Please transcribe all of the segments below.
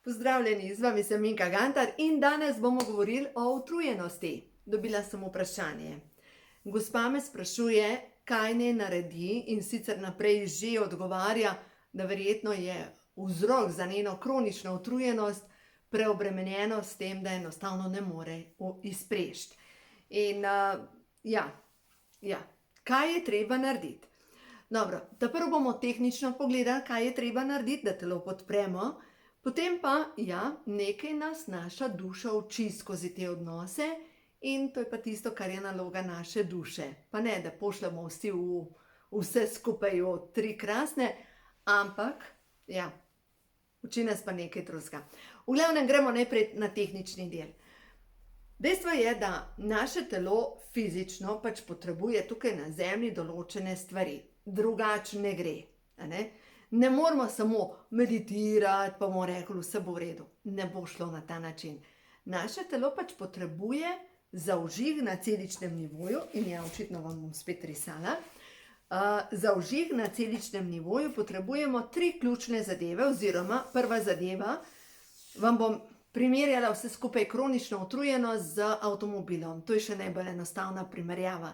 Pozdravljeni, z vami sem Minka Gantar in danes bomo govorili o utrujenosti. Dobila sem vprašanje. Gospa me sprašuje, kaj naj naredi in sicer naprej že odgovarja, da verjetno je vzrok za njeno kronično utrujenost preobremenjenost s tem, da enostavno ne more izprešti. In kaj je treba narediti? Dobro, prvo bomo tehnično pogledali, kaj je treba narediti, da telo podpremo. Potem pa, nekaj nas naša duša uči skozi te odnose in to je pa tisto, kar je naloga naše duše. Pa ne, da pošljemo vsi vse skupaj v tri krasne, ampak, uči nas pa nekaj drugega. V glavnem gremo najprej na tehnični del. Dejstvo je, da naše telo fizično pač potrebuje tukaj na zemlji določene stvari. Drugače ne gre, Ne moramo samo meditirati, pa bomo rekli, vse bo v redu. Ne bo šlo na ta način. Naše telo pač potrebuje zaužig na celičnem nivoju, in očitno vam bom spet risala. Zaužig na celičnem nivoju potrebujemo tri ključne zadeve, oziroma prva zadeva, vam bom primerjala vse skupaj kronično utrujenost z avtomobilom. To je še najbolj enostavna primerjava.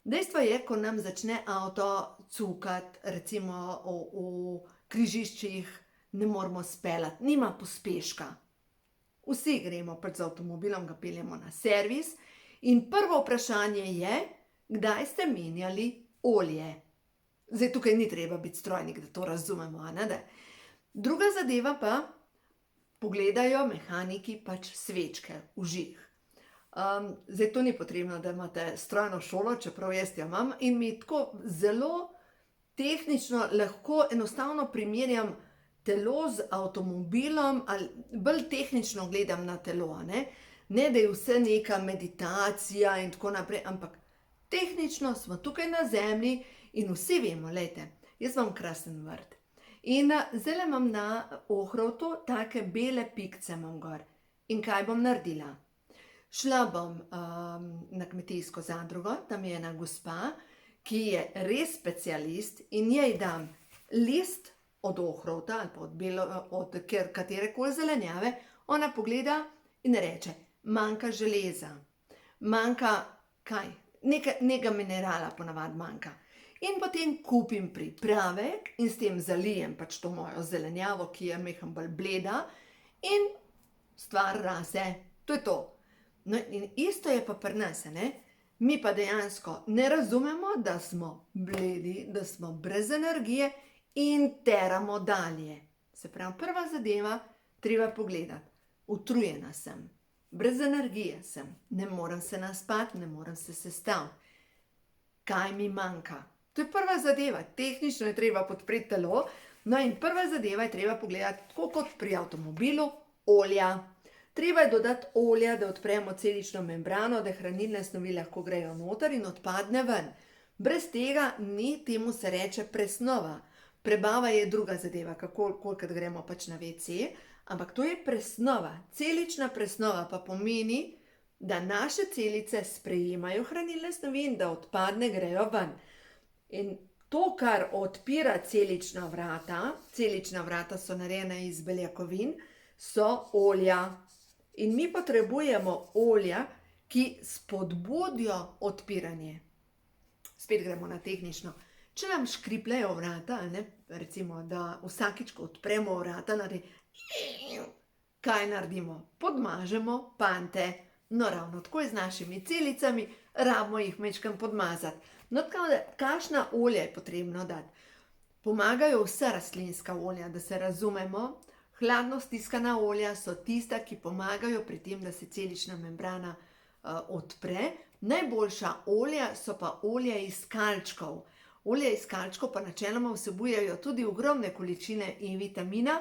Dejstvo je, ko nam začne avto cukati, recimo v križiščih, ne moremo speljati, nima pospeška. Vsi gremo pač z avtomobilom, ga peljemo na servis in prvo vprašanje je, kdaj ste menjali olje. Zdaj tukaj ni treba biti strojnik, da to razumemo, Druga zadeva pa, pogledajo mehaniki pač svečke, vžig. Zdaj to ni potrebno, da imate strojno šolo, čeprav jaz jo imam, in mi tako zelo tehnično lahko enostavno primerjam telo z avtomobilom, ali bolj tehnično gledam na telo, ne da je vse neka meditacija in tako naprej, ampak tehnično smo tukaj na zemlji in vsi vemo, jaz imam krasen vrt. In zdaj imam na ohrovtu take bele pikce imam gor. In kaj bom naredila? Šla bom na kmetijsko zadrugo, tam je ena gospa, ki je res specialist in njej dam list od ohrovta ali pa od katerekoli zelenjave, ona pogleda in reče, manjka železa, manjka kaj, nekega minerala ponavadi manjka. In potem kupim pripravek in s tem zalijem pač to mojo zelenjavo, ki je malo bolj bleda in stvar rase, to je to. No in isto je pa pri nas, mi pa dejansko ne razumemo, da smo bledi, da smo brez energije in teramo dalje. Se pravi, prva zadeva, treba pogledati, utrujena sem, brez energije sem, ne morem se naspati, ne morem se sestaviti. Kaj mi manjka? To je prva zadeva, tehnično je treba podpreti telo, no in prva zadeva je treba pogledati, tako kot pri avtomobilu, olja. Treba je dodati olja, da odpremo celično membrano, da hranilne snovi lahko grejo noter in odpadne ven. Brez tega ni, temu se reče presnova. Prebava je druga zadeva, kolikokrat gremo pač na WC, ampak to je presnova. Celična presnova pa pomeni, da naše celice sprejemajo hranilne snovi in da odpadne grejo ven. In to, kar odpira celična vrata so narejena iz beljakovin, so olja. In mi potrebujemo olja, ki spodbudijo odpiranje. Spet gremo na tehnično. Če nam škripljajo vrata, recimo, da vsakič, ko odpremo vrata, kaj naredimo? Podmažemo pante. No, ravno tako je z našimi celicami, rabimo jih majčkeno podmazati. No, tako da, kakšna olja je potrebno dati? Pomagajo vsa rastlinska olja, da se razumemo. Hladno stiskana olja so tista, ki pomagajo pri tem, da se celična membrana odpre. Najboljša olja so pa olja iz kalčkov. Olja iz kalčkov pa načeloma vsebujejo tudi ogromne količine E-vitamina.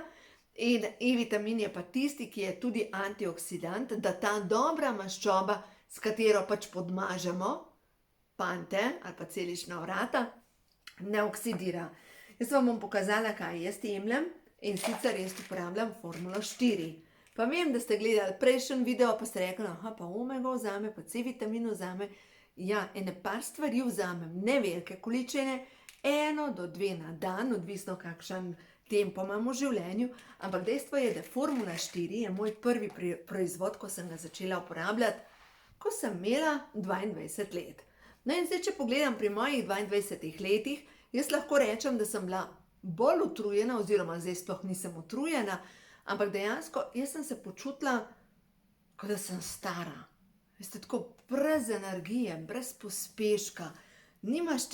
In E-vitamin je pa tisti, ki je tudi antioksidant, da ta dobra maščoba, s katero pač podmažemo pante ali pa celična vrata, ne oksidira. Jaz vam bom pokazala, kaj jaz jemljem. In sicer jaz uporabljam formulo 4. Pa vem, da ste gledali prejšnji video, pa ste rekli, pa omega vzame, pa C-vitamin vzame. Ja, ene par stvari vzamem, ne velike količine, 1 do 2 na dan, odvisno kakšen tempo imam v življenju, ampak dejstvo je, da Formula 4 je moj prvi proizvod, ko sem ga začela uporabljati, ko sem imela 22 let. No in zdaj, če pogledam pri mojih 22 letih, jaz lahko rečem, da sem bila bolj utrujena, oziroma zdaj sploh nisem utrujena, ampak dejansko jaz sem se počutila, kot da sem stara. Veste, tako brez energije, brez pospeška, nimaš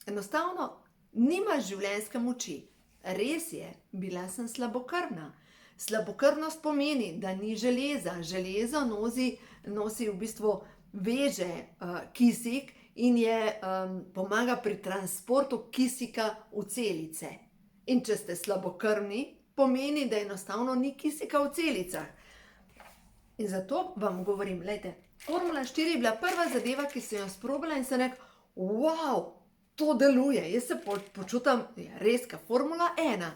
enostavno nimaš življenjske moči. Res je, bila sem slabokrvna. Slabokrvnost pomeni, da ni železa. Železo nosi v bistvu veže kisik in pomaga pri transportu kisika v celice. In če ste slabokrvni, pomeni, da enostavno ni kisika v celicah. In zato vam govorim, glejte, Formula 4 je bila prva zadeva, ki sem jo sprobala in sem rekla, wow, to deluje, jaz se počutam res kot Formula 1.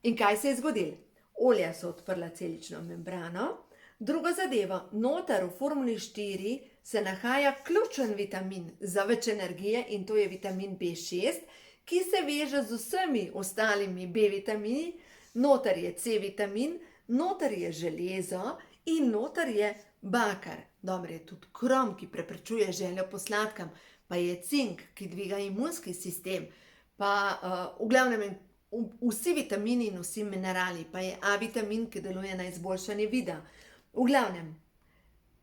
In kaj se je zgodilo? Olja so odprla celično membrano. Druga zadeva, noter v Formuli 4 se nahaja ključen vitamin za več energije in to je vitamin B6, ki se veže z vsemi ostalimi B vitamini, noter je C vitamin, noter je železo in noter je bakar. Dobro, je tudi krom, ki preprečuje željo po sladkem, pa je cink, ki dviga imunski sistem, pa v glavnem vsi vitamini in vsi minerali, pa je A vitamin, ki deluje na izboljšanje vida. V glavnem,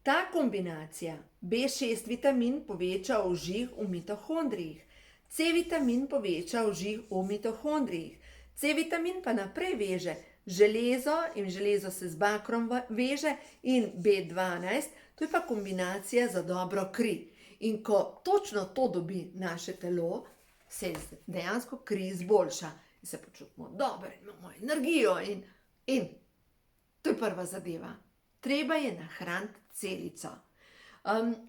ta kombinacija B6 vitamin poveča vžig v mitohondrijih, C vitamin poveča vžig v mitohondrijih, C vitamin pa naprej veže železo in železo se z bakrom veže in B12, to je pa kombinacija za dobro kri. In ko točno to dobi naše telo, se dejansko kri izboljša in se počutimo dobro, imamo energijo in to je prva zadeva. Treba je nahraniti celico.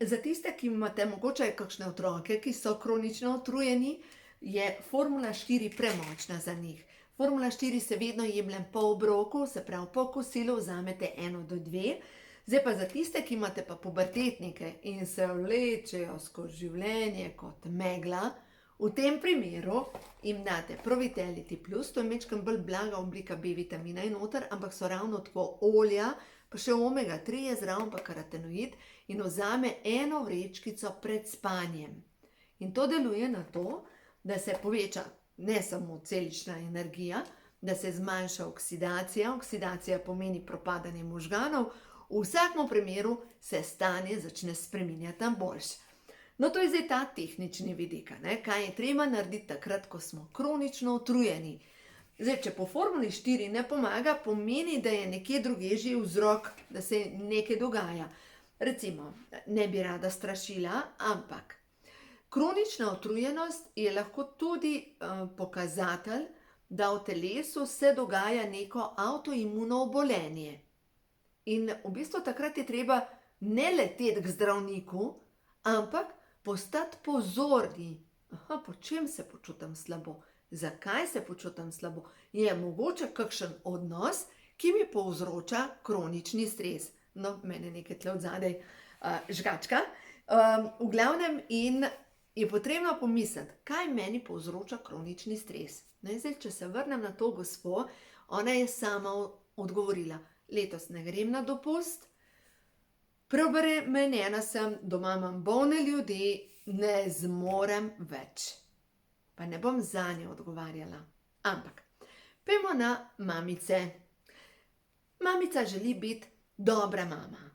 Za tiste, ki imate mogoče kakšne otroke, ki so kronično utrujeni, je Formula 4 premočna za njih. Formula 4 se vedno jemljem po obroku, se pravi po kosilu vzamete 1 do 2. Zdaj pa za tiste, ki imate pa pubertetnike in se vlečejo skozi življenje kot megla, v tem primeru jim date Provitality Plus, to je majčkeno bolj blaga oblika B vitamina in noter, ampak so ravno tako olja, pa še omega 3 je zraven, pa karotenoid in vzame 1 vrečkico pred spanjem. In to deluje na to, da se poveča ne samo celična energija, da se zmanjša oksidacija, oksidacija pomeni propadanje možganov, v vsakem primeru se stanje začne spreminjati na boljše. No, to je zdaj ta tehnični vidik, kaj je treba narediti takrat, ko smo kronično utrujeni. Zdaj, če po Formuli 4 ne pomaga, pomeni, da je nekje drugje že vzrok, da se nekaj dogaja. Recimo, ne bi rada strašila, ampak kronična utrujenost je lahko tudi pokazatelj, da v telesu se dogaja neko avtoimuno obolenje. In v bistvu takrat je treba ne leteti k zdravniku, ampak postati pozorni. Aha, po čem se počutim slabo? Zakaj se počutim slabo? Je mogoče kakšen odnos, ki mi povzroča kronični stres? No, mene nekaj tle od zadaj žgačka. V glavnem in je potrebno pomisliti, kaj meni povzroča kronični stres. No in zdaj, če se vrnem na to gospo, ona je sama odgovorila, letos ne grem na dopust, preobremenjena sem, doma imam bolne ljudi, ne zmorem več. Pa ne bom zanjo odgovarjala. Ampak, pojdimo na mamice. Mamica želi biti dobra mama.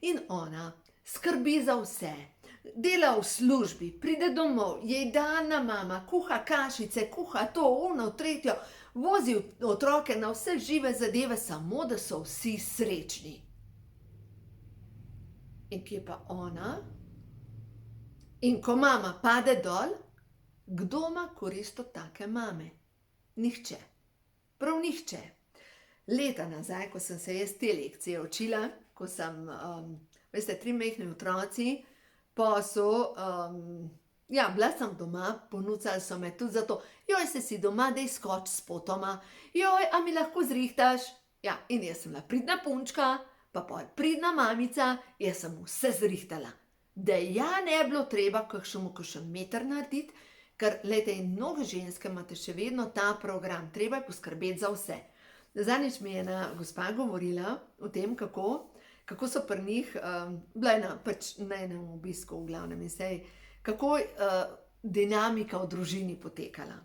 In ona skrbi za vse. Dela v službi, pride domov, je idealna mama, kuha kašice, kuha to, ono, tretjo, vozi otroke na vse žive zadeve, samo da so vsi srečni. In kje pa ona? In ko mama pade dol, kdo ima korist od take mame? Nihče. Prav nihče. Leta nazaj, ko sem se jaz te lekcije učila, ko sem, veste, 3 majhni otroci, posel, bila sem doma, ponucali so me tudi zato, joj, se si doma, daj skoč s potoma, joj, a mi lahko zrihtaš? Ja, in jaz sem bila pridna punčka, pa pridna mamica, jaz sem vse zrihtala. Da ja ne bilo treba kakšen meter narediti, Ker, lejte, in mnoge ženske imate še vedno ta program, treba je poskrbeti za vse. Zadnjič mi je ena gospa govorila o tem, kako so pri njih, bila je pač na enem obisku v glavnem in sej, kako dinamika v družini potekala.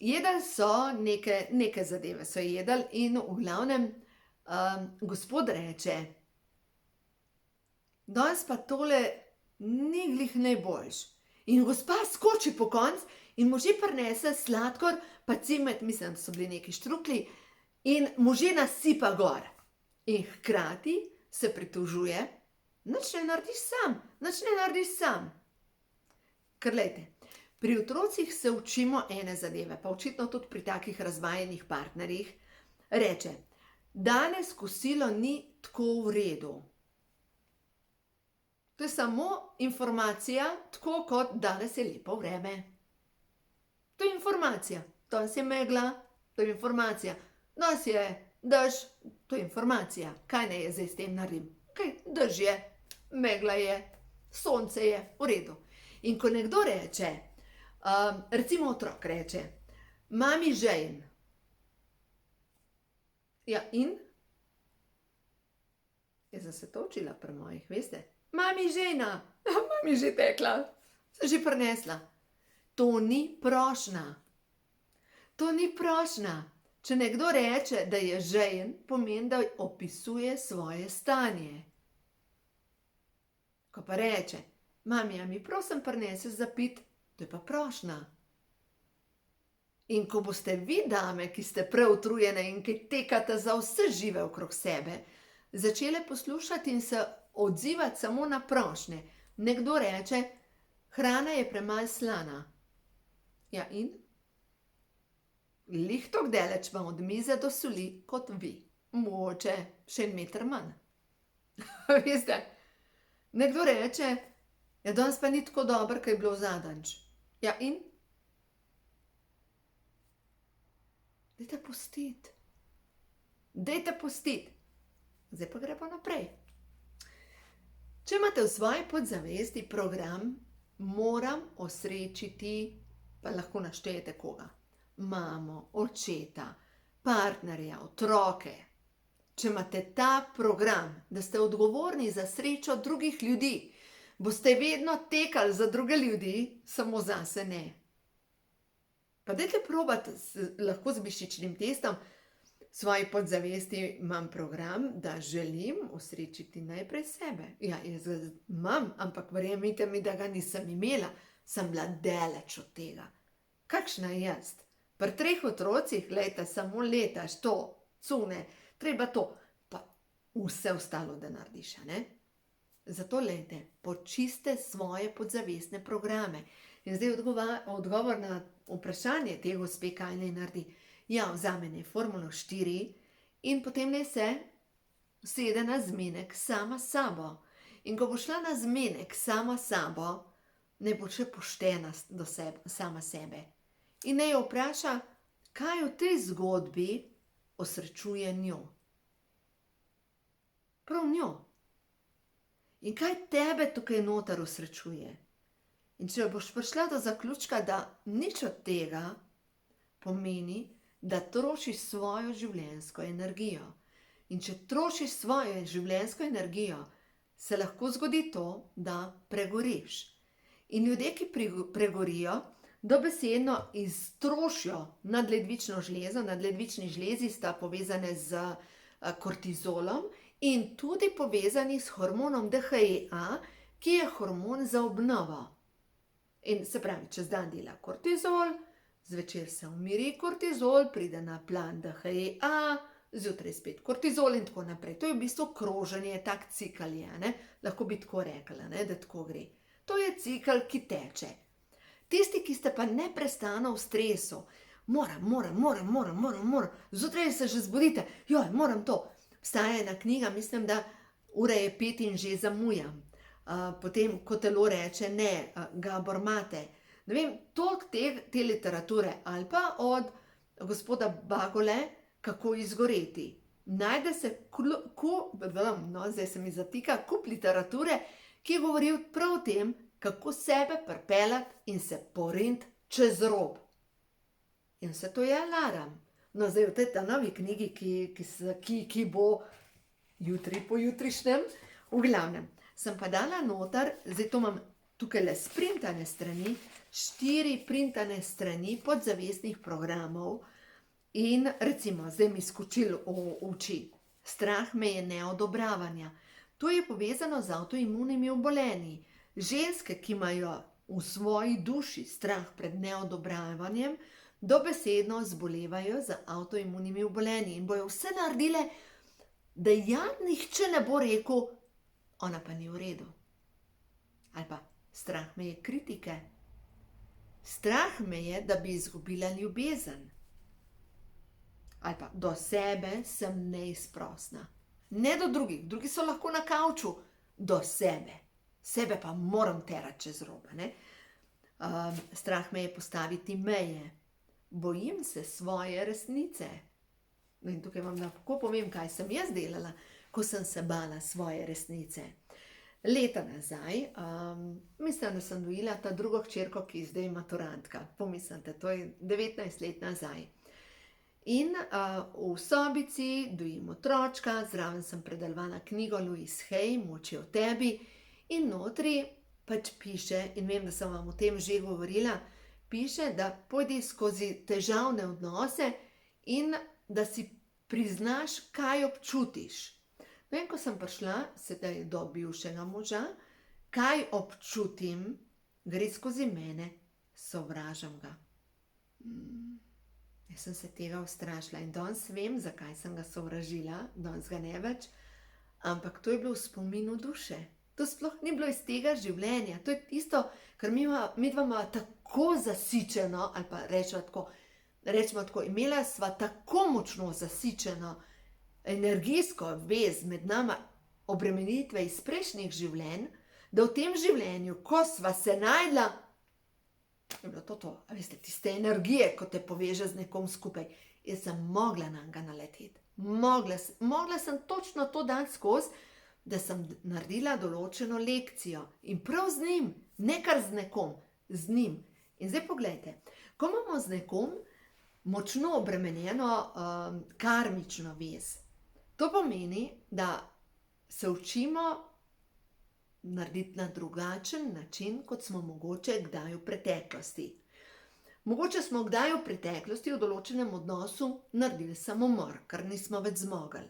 Jedli so neke zadeve, so jedli in v glavnem gospod reče, danes pa tole ni glih najboljš. In gospa skoči po konc in mu že prinese sladkor, pa cimet, mislim, da so bili neki štruklji, in mu že nasipa gor. In hkrati se pritožuje, nič ne narediš sam. Ker lejte, pri otrocih se učimo ene zadeve, pa očitno tudi pri takih razvajenih partnerjih, reče, danes kosilo ni tako v redu. To je samo informacija, tako kot danes je lepo vreme. To je informacija, danes je megla, to je informacija, danes je dež, to je informacija. Kaj naj jaz zdaj s tem naredim? Kaj, dež je, megla je, sonce je, v redu. In ko nekdo reče, recimo otrok reče, mami žejn. Ja, in? Jaz sem se to učila pri mojih, veste? Mami žejna, mami že tekla, sem že prinesla. To ni prošnja. To ni prošnja. Če nekdo reče, da je žejen, pomeni, da opisuje svoje stanje. Ko pa reče, mami, a mi prosim prineseš za pit, to je pa prošnja. In ko boste vi, dame, ki ste preutrujene in ki tekate za vse žive okrog sebe, začele poslušati in se odzivati samo na prošnje. Nekdo reče, hrana je premalo slana. Ja, in? Lih tok daleč vam od mize do soli kot vi. Mogoče še 1 meter manj. Veste, nekdo reče, ja, danes pa ni tako dobro, kaj je bilo zadnjič. Ja, in? Dajte pustiti. Dajte pustiti. Zdaj pa gre pa naprej. Če imate v svoji podzavesti program, moram osrečiti, pa lahko naštejete koga. Mamo, očeta, partnerja, otroke. Če imate ta program, da ste odgovorni za srečo drugih ljudi, boste vedno tekali za druge ljudi, samo zase ne. Pa dajte probati lahko z mišičnim testom, v svoji podzavesti imam program, da želim osrečiti najprej sebe. Ja, jaz ga imam, ampak verjemite mi, da ga nisem imela, sem bila daleč od tega. Kakšna je jaz? Pri 3 otrocih, lejte, samo letaš to, cune, treba to, pa vse ostalo, da narediš, ne? Zato, lejte, počiste svoje podzavestne programe. In zdaj odgovor na vprašanje te gospe, kaj naj naredi. Ja, vzame naj formulo 4 in potem naj se usede na zmenek sama s sabo. In ko bo šla na zmenek sama s sabo, naj bo še poštena do sama sebe. In naj jo vpraša, kaj v tej zgodbi osrečuje njo. Prav njo. In kaj tebe tukaj noter osrečuje. In če boš prišla do zaključka, da nič od tega, pomeni, da trošiš svojo življenjsko energijo. In če trošiš svojo življenjsko energijo, se lahko zgodi to, da pregoriš. In ljudje, ki pregorijo, dobesedno iztrošijo nadledvično žlezo, nadledvični žlezi sta povezane z kortizolom in tudi povezani s hormonom DHEA, ki je hormon za obnovo. In se pravi, čez dan dela kortizol, zvečer se umiri kortizol, pride na plan DHEA, zjutraj spet kortizol in tako naprej. To je v bistvu kroženje, tak cikl je, ne? Lahko bi tako rekla, ne? Da tako gre. To je cikl, ki teče. Tisti, ki ste pa neprestano v stresu, moram, zjutraj se že zbudite, joj, moram to. Obstaja ena knjiga, mislim, da ura je 5 in že zamujam. Potem, ko telo reče ne, Gabor Mate. Ne vem, toliko te literature, ali pa od gospoda Bagole, kako izgoreti. Najde se zdaj se mi zatika, kup literature, ki govori prav o tem, kako sebe pripeljati in se poriniti čez rob. In vse to je alarm. No, zdaj v tej novi knjigi, ki bo jutri po jutrišnjem, v glavnem, sem pa dala noter, zdaj to imam tukaj le sprintane strani, 4 printane strani podzavestnih programov in recimo, zdaj mi skočil v oči, strah me je neodobravanja. To je povezano z avtoimunimi obolenji. Ženske, ki imajo v svoji duši strah pred neodobravanjem, dobesedno zbolevajo z avtoimunimi obolenji in bojo vse naredile, da ja nihče ne bo rekel, ona pa ni v redu. Ali pa strah me je kritike. Strah me je, da bi izgubila ljubezen. Ali pa do sebe sem neizprosna. Ne do drugih, drugi so lahko na kavču, do sebe. Sebe pa moram terati čez rob, ne? Strah me je postaviti meje. Bojim se svoje resnice. In tukaj vam lahko povem, kaj sem jaz delala, ko sem se bala svoje resnice. Leta nazaj, mislim, da sem dojila ta drugo hčerko, ki je zdaj maturantka. Pomislite, to je 19 let nazaj. In v sobici dojim otročka, zraven sem predelovala knjigo Louise Hay, Moč je v tebi, in notri pač piše, in vem, da sem vam o tem že govorila, piše, da pojdi skozi težavne odnose in da si priznaš, kaj občutiš. No in ko sem prišla sedaj do bivšega moža, kaj občutim, gre skozi mene, sovražam ga. Jaz sem se tega ustrašila in danes vem, zakaj sem ga sovražila, danes ga ne več, ampak to je bilo v spominu duše. To sploh ni bilo iz tega življenja, to je tisto, kar midva imava tako zasičeno, ali pa rečemo tako, imela sva tako močno zasičeno energijsko vez med nama, obremenitve iz prejšnjih življenj, da v tem življenju, ko sva se najdla, je bilo to. A veste, tiste energije, ko te poveže z nekom skupaj, jaz sem mogla na njega naleteti. Mogla sem točno to dati skozi, da sem naredila določeno lekcijo. In prav z njim, ne kar z nekom, z njim. In zdaj poglejte, ko imamo z nekom močno obremenjeno karmično vez, to pomeni, da se učimo narediti na drugačen način, kot smo mogoče kdaj v preteklosti. Mogoče smo kdaj v preteklosti v določenem odnosu naredili samomor, kar nismo več zmogli.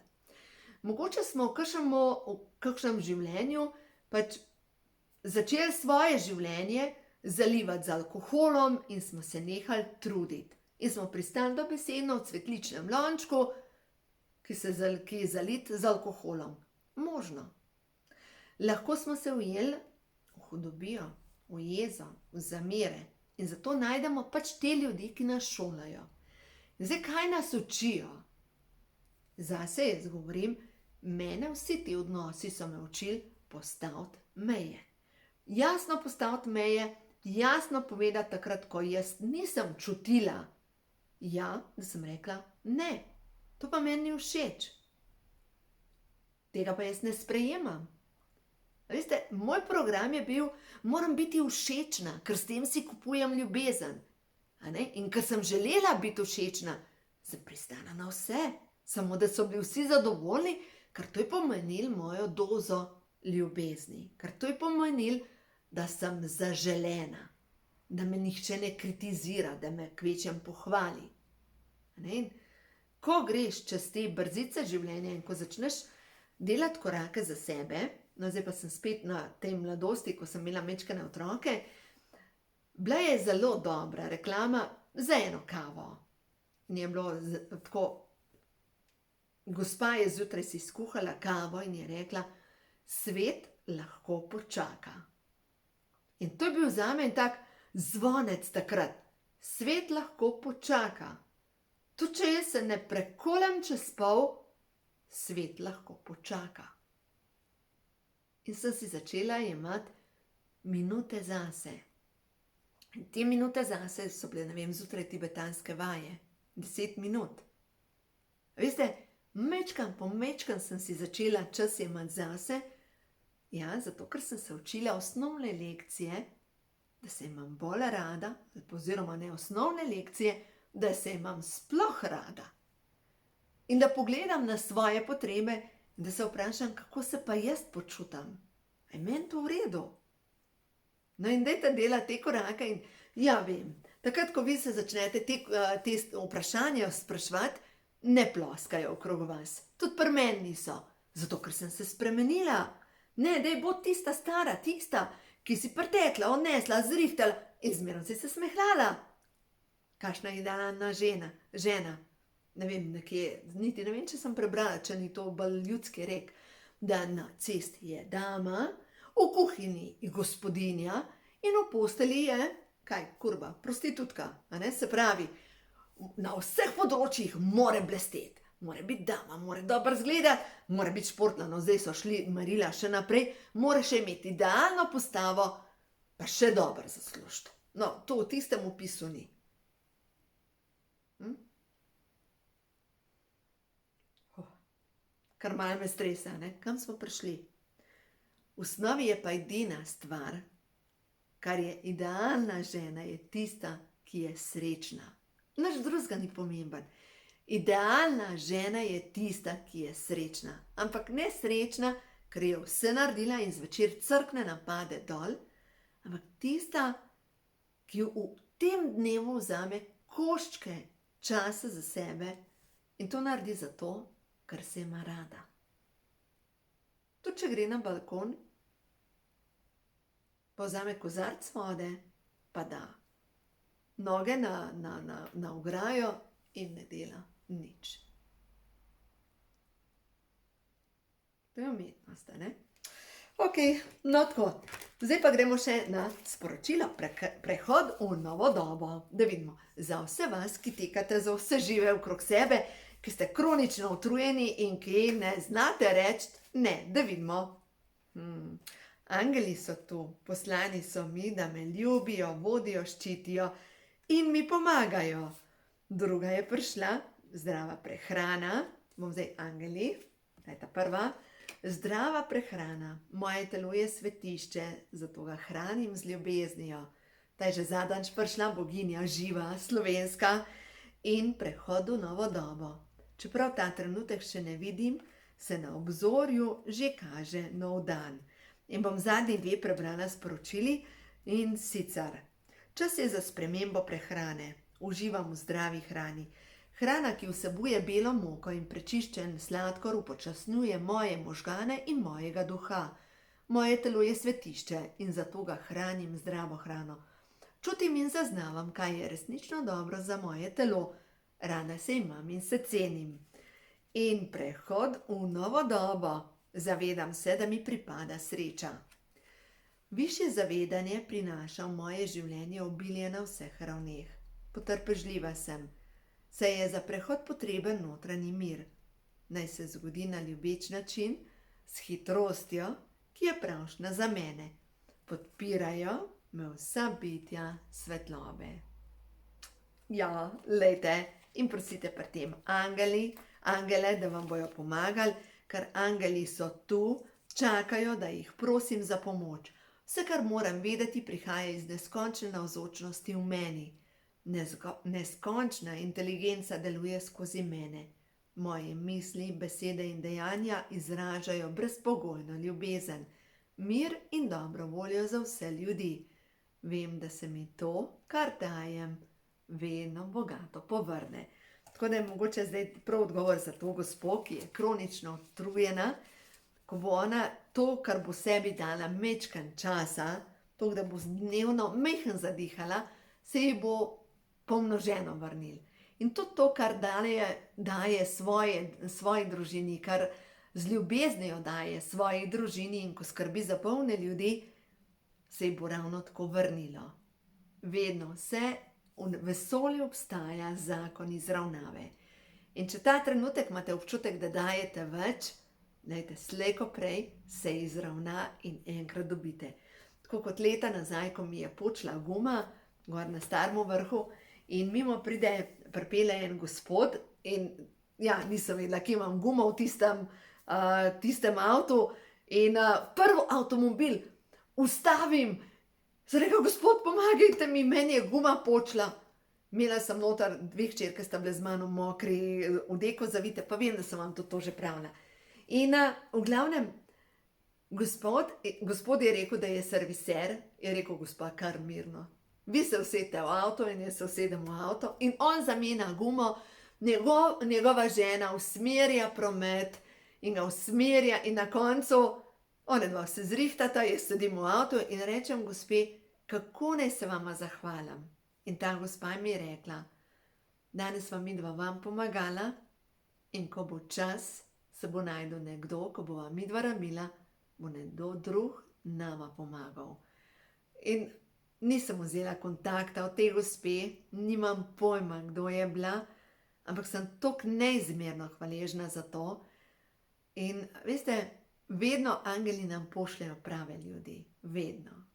Mogoče smo v kakšnem življenju pač začeli svoje življenje zalivati z alkoholom in smo se nehali truditi. In smo pristali dobesedno v cvetličnem lončku, ki je zalit z alkoholom. Možno. Lahko smo se ujeli v hudobijo, v jezo, v zamere. In zato najdemo pač te ljudi, ki nas šolajo. In zdaj, kaj nas učijo? Zase jaz govorim, mene vsi ti odnosi so me učili postaviti meje. Jasno postaviti meje, jasno povedati takrat, ko jaz nisem čutila, da sem rekla ne, to pa meni ni všeč. Tega pa jaz ne sprejemam. Veste, moj program je bil, moram biti všečna, ker s tem si kupujem ljubezen. In ker sem želela biti všečna, sem pristala na vse, samo da so bili vsi zadovoljni, ker to je pomenilo mojo dozo ljubezni, ker to je pomenilo, da sem zaželena, da me nihče ne kritizira, da me kvečjem pohvali. Ko greš čez te brzice življenja in ko začneš delati korake za sebe, no zdaj pa sem spet na tej mladosti, ko sem imela majčkene otroke, bila je zelo dobra reklama za eno kavo. In je bilo tako, gospa je zjutraj si skuhala kavo in je rekla, svet lahko počaka. In to je bil zame en tak zvonec takrat. Svet lahko počaka. Tudi če jaz se ne prekolem čez pol, svet lahko počaka. In sem si začela jemati minute zase. In te minute zase so bile, ne vem, zjutraj tibetanske vaje. 10 minut. Veste, mečkan po mečkan sem si začela čas jemati zase Ja, zato, ker sem se učila osnovne lekcije, da se imam bolj rada, oziroma ne osnovne lekcije, da se imam sploh rada. In da pogledam na svoje potrebe in da se vprašam, kako se pa jaz počutam. Je meni to v redu? No in dajte delati te korake in ja, vem, takrat, ko vi se začnete te vprašanja spraševati, ne ploskajo okrog vas. Tudi pri meni niso, zato ker sem se spremenila. Ne, daj bo tista stara, tista, ki si pretekla, odnesla, zrihtala in zmeraj si se smehljala. Kakšna idealna žena. Ne vem, nekje, niti ne vem, če sem prebrala, če ni to bolj ljudski rek, da na cesti je dama, v kuhinji je gospodinja in v postelji je, kaj, kurba, prostitutka, a ne, se pravi, na vseh področjih mora blesteti. Mora biti dama, mora dobro izgledati, mora biti športna, no zdaj so šli merila še naprej, mora še imeti idealno postavo, pa še dobro zaslužiti. No, to v tistem opisu ni. Kar malo me stresa, ne? Kam smo prišli? V osnovi je pa edina stvar, kar je idealna žena, je tista, ki je srečna. Nič drugega ni pomemben. Idealna žena je tista, ki je srečna. Ampak ne srečna, ker je vse naredila in zvečer crkne napade dol, ampak tista, ki v tem dnevu vzame koščke časa za sebe in to naredi zato, ker se ima rada. Tudi če gre na balkon, pa vzame kozarec vode, pa da noge na ograjo in ne dela nič. To je umetnost, ne? Ok, no tako. Zdaj pa gremo še na sporočilo, prehod v novo dobo. Da vidimo, za vse vas, ki tekate za vse žive okrog sebe, ki ste kronično utrujeni in ki ne znate reči ne, da vidimo. Angeli so tu, poslani so mi, da me ljubijo, vodijo, ščitijo in mi pomagajo. Druga je prišla, zdrava prehrana, bom zdaj angeli, ta je ta prva, zdrava prehrana, moje telo je svetišče, zato ga hranim z ljubeznijo. Ta je že zadnjič prišla, boginja živa, slovenska in prehod v novo dobo. Čeprav ta trenutek še ne vidim, se na obzorju že kaže nov dan. In bom zadnji dve prebrala sporočili in sicer. Čas je za spremembo prehrane. Uživam v zdravi hrani. Hrana, ki vsebuje belo moko in prečiščen sladkor, upočasnjuje moje možgane in mojega duha. Moje telo je svetišče in zato ga hranim zdravo hrano. Čutim in zaznavam, kaj je resnično dobro za moje telo. Rada se imam in se cenim. In prehod v novo dobo. Zavedam se, da mi pripada sreča. Višje zavedanje prinaša v moje življenje obilje na vseh ravneh. Potrpežljiva sem. Saj je za prehod potreben notranji mir. Naj se zgodi na ljubeč način, s hitrostjo, ki je pravšnja za mene. Podpirajo me vsa bitja svetlobe. Ja, lejte, in prosite pri tem angele, da vam bojo pomagali, ker angeli so tu, čakajo, da jih prosim za pomoč. Vse, kar moram vedeti, prihaja iz neskončne navzočnosti v meni. Neskončna inteligenca deluje skozi mene. Moje misli, besede in dejanja izražajo brezpogojno ljubezen, mir in dobro voljo za vse ljudi. Vem, da se mi to, kar dajem, vedno bogato povrne. Tako da je mogoče zdaj prav odgovor za to gospo, ki je kronično utrujena, ko bo ona to, kar bo sebi dala mečkan časa, to, da bo dnevno mehen zadihala, se ji bo pomnoženo vrnil. In tudi to, kar daje svoji družini, kar z ljubeznijo daje svoji družini in ko skrbi za polne ljudi, se ji bo ravno tako vrnilo. Vedno vse v vesolju obstaja zakon izravnave. In če ta trenutek imate občutek, da dajete več, dajte slej ko prej, se izravna in enkrat dobite. Tako kot leta nazaj, ko mi je počela guma, gor na Starem vrhu, in mimo pripelje en gospod in ja, nisem vedela, kje imam gumo v tistem avtu In prvi avtomobil ustavim, sem rekel, gospod, pomagajte mi, meni je guma počela. Imela sem noter 2 hčerke, sta bile z mano mokri, v deko zavite, pa vem, da sem vam to že pravila. In v glavnem, gospod je rekel, da je serviser, je rekel, gospa, kar mirno. Vi se usedite v avto in jaz se usedem v avto in on zamenja gumo, njegova žena usmerja promet in ga usmerja in na koncu onadva se zrihtata, jaz sedim v avtu in rečem gospe, kako naj se vama zahvalim. In ta gospa mi je rekla, danes sva midva vam pomagala in ko bo čas, se bo najdel nekdo, ko bova midva rabila, bo nekdo drug nama pomagal. In nisem vzela kontakta od te gospe, nimam pojma, kdo je bila, ampak sem toliko neizmerno hvaležna za to. In veste, vedno angeli nam pošljajo prave ljudi. Vedno.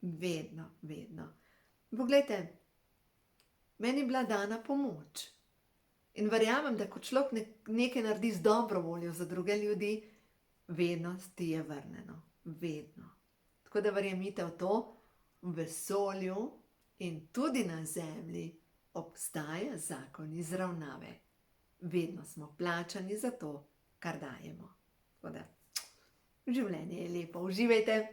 Vedno, vedno. Poglejte, meni je bila dana pomoč. In verjamem, da ko človek nekaj naredi z dobro voljo za druge ljudi, vedno ti je vrneno. Vedno. Tako da verjemite v to, v vesolju in tudi na zemlji obstaja zakon izravnave. Vedno smo plačani za to, kar dajemo. Tako da, življenje je lepo, uživajte,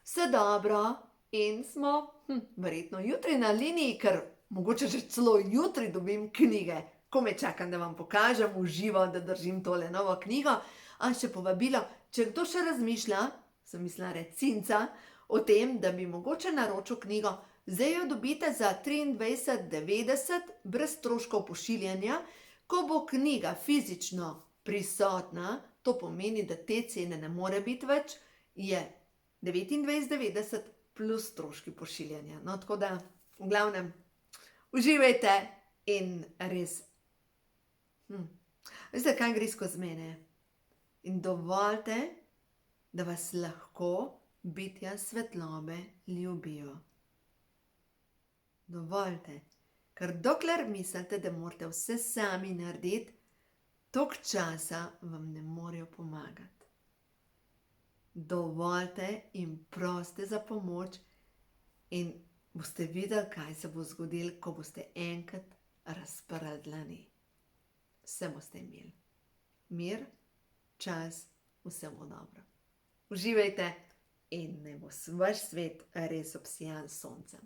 vse dobro in smo verjetno jutri na liniji, ker mogoče že celo jutri dobim knjige. Ko me čakam, da vam pokažem v živo, da držim tole novo knjigo. A še povabilo, če kdo še razmišlja, sem mislila recinca, o tem, da bi mogoče naročil knjigo, zdaj jo dobite za 23,90 brez stroškov pošiljanja. Ko bo knjiga fizično prisotna, to pomeni, da te cene ne more biti več, je 29,90 plus stroški pošiljanja. No, tako da, v glavnem, uživajte in res. Veste, kaj gre skozi mene? In dovolite, da vas lahko bitja svetlobe ljubijo. Dovolite, ker dokler mislite, da morate vse sami narediti, toliko časa vam ne morejo pomagati. Dovolite in prosite za pomoč in boste videli, kaj se bo zgodilo, ko boste enkrat razprli dlani. Vse boste imeli. Mir, čas, vse bo dobro. Uživajte in naj bo vaš svet res obsijan s soncem.